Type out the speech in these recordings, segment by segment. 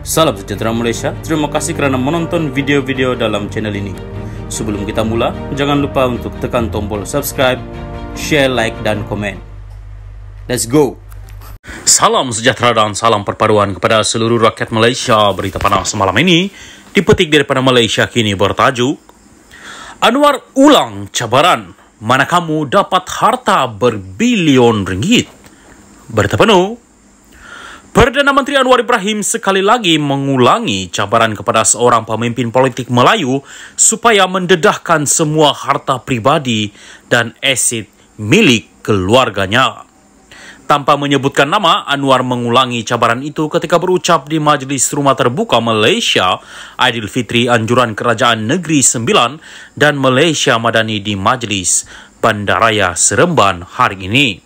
Salam sejahtera Malaysia, terima kasih kerana menonton video-video dalam channel ini. Sebelum kita mula, jangan lupa untuk tekan tombol subscribe, share, like dan komen. Let's go! Salam sejahtera dan salam perpaduan kepada seluruh rakyat Malaysia. Berita panas malam ini dipetik daripada Malaysia Kini bertajuk Anwar ulang cabaran, mana kamu dapat harta berbilion ringgit. Berita penuh. Perdana Menteri Anwar Ibrahim sekali lagi mengulangi cabaran kepada seorang pemimpin politik Melayu supaya mendedahkan semua harta pribadi dan aset milik keluarganya. Tanpa menyebutkan nama, Anwar mengulangi cabaran itu ketika berucap di Majlis Rumah Terbuka Malaysia Aidilfitri Anjuran Kerajaan Negeri Sembilan dan Malaysia Madani di Majlis Bandaraya Seremban hari ini.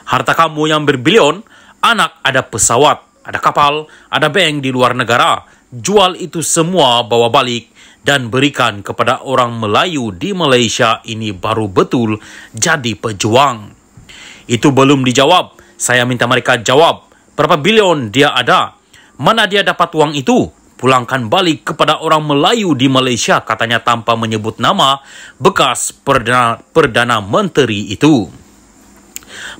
Harta kamu yang berbilion, anak ada pesawat, ada kapal, ada bank di luar negara. Jual itu semua, bawa balik dan berikan kepada orang Melayu di Malaysia ini baru betul jadi pejuang. Itu belum dijawab. Saya minta mereka jawab. Berapa bilion dia ada? Mana dia dapat uang itu? Pulangkan balik kepada orang Melayu di Malaysia, katanya tanpa menyebut nama bekas Perdana Menteri itu.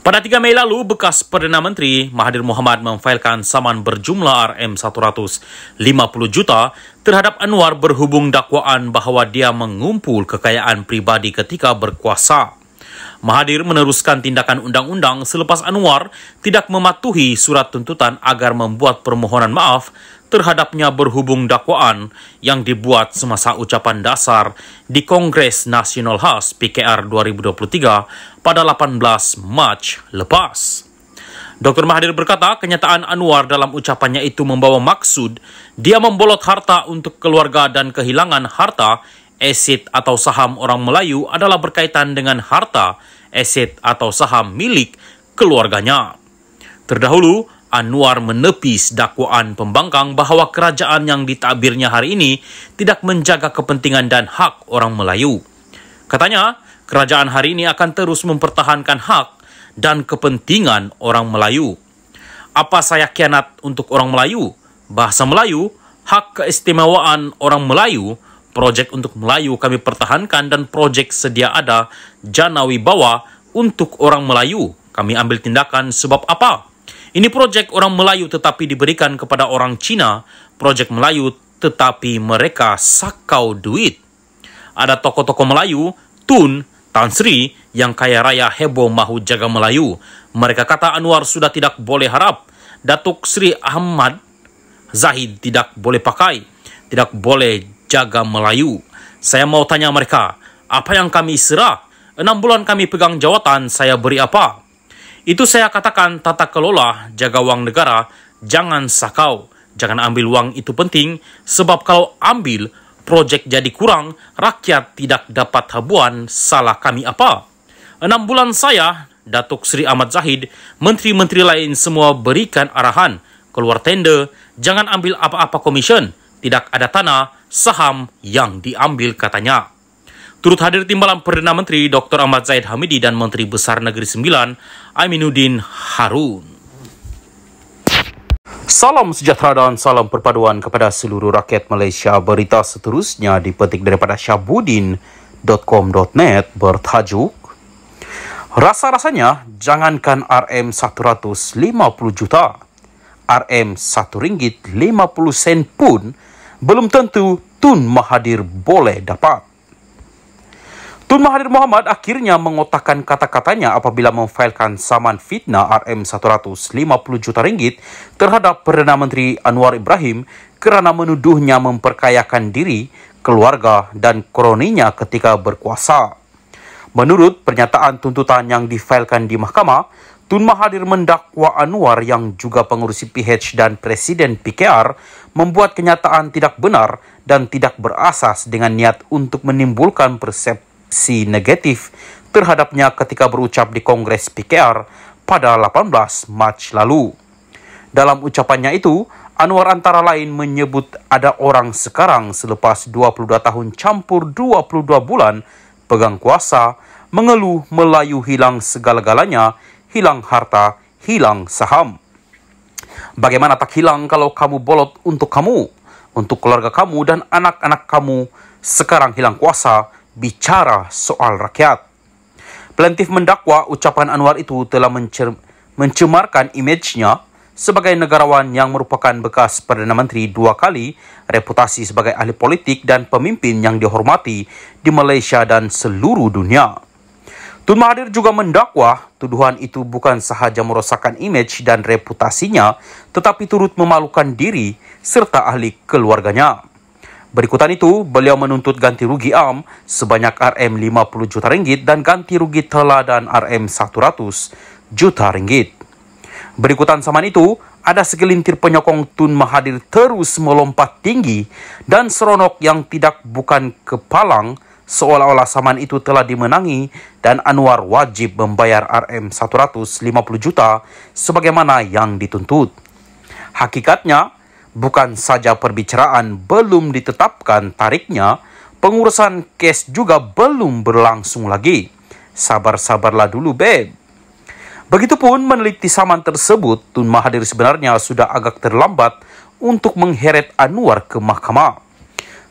Pada 3 Mei lalu, bekas Perdana Menteri Mahathir Mohamad memfailkan saman berjumlah RM150 juta terhadap Anwar berhubung dakwaan bahawa dia mengumpul kekayaan pribadi ketika berkuasa. Mahathir meneruskan tindakan undang-undang selepas Anwar tidak mematuhi surat tuntutan agar membuat permohonan maaf terhadapnya berhubung dakwaan yang dibuat semasa ucapan dasar di Kongres Nasional Khas PKR 2023 pada 18 Mac lepas. Dr. Mahathir berkata kenyataan Anwar dalam ucapannya itu membawa maksud dia membolot harta untuk keluarga dan kehilangan harta, aset atau saham orang Melayu adalah berkaitan dengan harta, aset atau saham milik keluarganya. Terdahulu, Anwar menepis dakwaan pembangkang bahawa kerajaan yang ditakbirnya hari ini tidak menjaga kepentingan dan hak orang Melayu. Katanya, kerajaan hari ini akan terus mempertahankan hak dan kepentingan orang Melayu. Apa saya khianat untuk orang Melayu? Bahasa Melayu, hak keistimewaan orang Melayu, projek untuk Melayu kami pertahankan dan projek sedia ada jana wibawa untuk orang Melayu kami ambil tindakan sebab apa? Ini projek orang Melayu tetapi diberikan kepada orang Cina, projek Melayu tetapi mereka sakau duit. Ada tokoh-tokoh Melayu, Tun, Tan Sri yang kaya raya heboh mahu jaga Melayu. Mereka kata Anwar sudah tidak boleh harap. Datuk Sri Ahmad Zahid tidak boleh pakai, tidak boleh jaga Melayu. Saya mau tanya mereka, apa yang kami serah? 6 bulan kami pegang jawatan, saya beri apa? Itu saya katakan tata kelola, jaga wang negara, jangan sakau, jangan ambil wang itu penting, sebab kalau ambil, projek jadi kurang, rakyat tidak dapat habuan, salah kami apa? 6 bulan saya, Datuk Seri Ahmad Zahid, menteri-menteri lain semua berikan arahan, keluar tender, jangan ambil apa-apa komisen, tidak ada tanah, saham yang diambil katanya. Turut hadir timbalan Perdana Menteri Dr. Ahmad Zahid Hamidi dan Menteri Besar Negeri Sembilan Aminuddin Harun. Salam sejahtera dan salam perpaduan kepada seluruh rakyat Malaysia. Berita seterusnya dipetik daripada syahbudin.com.net bertajuk Rasa-rasanya jangankan RM150 juta, RM1.50 pun belum tentu Tun Mahathir boleh dapat. Tun Mahathir Mohamad akhirnya mengotakkan kata-katanya apabila memfailkan saman fitnah RM150 juta ringgit terhadap Perdana Menteri Anwar Ibrahim kerana menuduhnya memperkayakan diri, keluarga dan kroninya ketika berkuasa. Menurut pernyataan tuntutan yang difailkan di mahkamah, Tun Mahathir mendakwa Anwar yang juga pengurusi PH dan Presiden PKR membuat kenyataan tidak benar dan tidak berasas dengan niat untuk menimbulkan persepsi negatif terhadapnya ketika berucap di Kongres PKR pada 18 Mac lalu. Dalam ucapannya itu, Anwar antara lain menyebut ada orang sekarang selepas 22 tahun campur 22 bulan pegang kuasa, mengeluh Melayu hilang segala-galanya, hilang harta, hilang saham. Bagaimana tak hilang kalau kamu bolot untuk kamu, untuk keluarga kamu dan anak-anak kamu sekarang hilang kuasa bicara soal rakyat. Plaintiff mendakwa ucapan Anwar itu telah mencemarkan image-nya sebagai negarawan yang merupakan bekas Perdana Menteri 2 kali, reputasi sebagai ahli politik dan pemimpin yang dihormati di Malaysia dan seluruh dunia. Tun Mahathir juga mendakwa tuduhan itu bukan sahaja merosakkan imej dan reputasinya, tetapi turut memalukan diri serta ahli keluarganya. Berikutan itu, beliau menuntut ganti rugi am sebanyak RM50 juta ringgit dan ganti rugi teladan RM100 juta ringgit. Berikutan saman itu, ada segelintir penyokong Tun Mahathir terus melompat tinggi dan seronok yang tidak bukan kepalang, seolah-olah saman itu telah dimenangi dan Anwar wajib membayar RM150 juta sebagaimana yang dituntut. Hakikatnya, bukan saja perbicaraan belum ditetapkan tariknya, pengurusan kes juga belum berlangsung lagi. Sabar-sabarlah dulu, beb. Begitupun meneliti saman tersebut, Tun Mahathir sebenarnya sudah agak terlambat untuk mengheret Anwar ke mahkamah.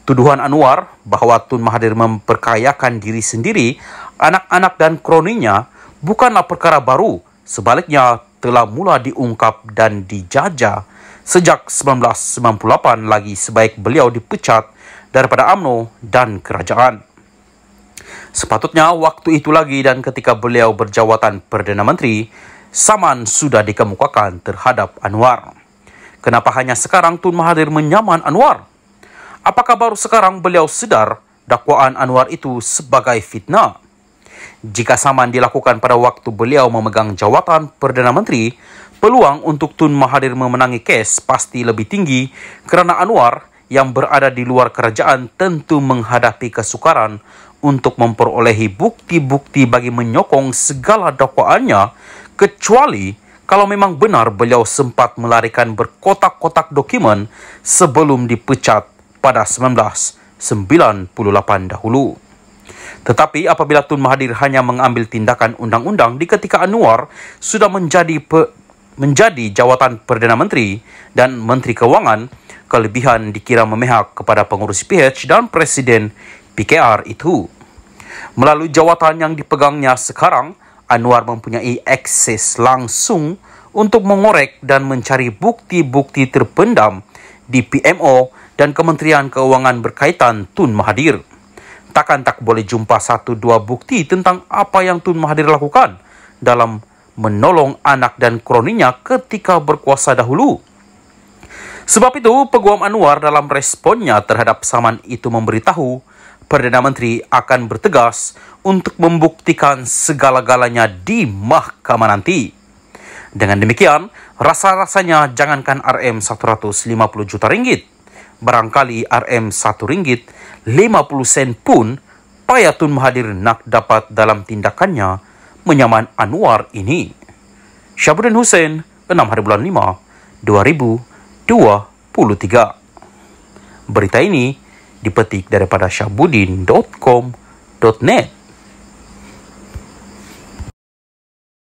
Tuduhan Anwar bahwa Tun Mahathir memperkayakan diri sendiri, anak-anak dan kroninya bukanlah perkara baru. Sebaliknya telah mula diungkap dan dijajah sejak 1998 lagi sebaik beliau dipecat daripada UMNO dan kerajaan. Sepatutnya waktu itu lagi dan ketika beliau berjawatan Perdana Menteri, saman sudah dikemukakan terhadap Anwar. Kenapa hanya sekarang Tun Mahathir menyaman Anwar? Apakah baru sekarang beliau sedar dakwaan Anwar itu sebagai fitnah? Jika saman dilakukan pada waktu beliau memegang jawatan Perdana Menteri, peluang untuk Tun Mahathir memenangi kes pasti lebih tinggi kerana Anwar yang berada di luar kerajaan tentu menghadapi kesukaran untuk memperolehi bukti-bukti bagi menyokong segala dakwaannya, kecuali kalau memang benar beliau sempat melarikan berkotak-kotak dokumen sebelum dipecat pada 1998 dahulu. Tetapi apabila Tun Mahathir hanya mengambil tindakan undang-undang di ketika Anwar sudah menjadi jawatan Perdana Menteri dan Menteri Keuangan, kelebihan dikira memihak kepada pengurus PH dan Presiden PKR itu. Melalui jawatan yang dipegangnya sekarang, Anwar mempunyai akses langsung untuk mengorek dan mencari bukti-bukti terpendam di PMO dan Kementerian Keuangan berkaitan Tun Mahathir. Takkan tak boleh jumpa 1-2 bukti tentang apa yang Tun Mahathir lakukan dalam menolong anak dan kroninya ketika berkuasa dahulu. Sebab itu, Peguam Anwar dalam responnya terhadap saman itu memberitahu Perdana Menteri akan bertegas untuk membuktikan segala-galanya di mahkamah nanti. Dengan demikian, rasa-rasanya jangankan RM150 juta ringgit, barangkali RM1 50 sen pun payah Tun Mahathir nak dapat dalam tindakannya menyaman Anwar ini. Syahbudin Hussein, 6 hari bulan 5, 2023. Berita ini dipetik daripada syahbudin.com.net.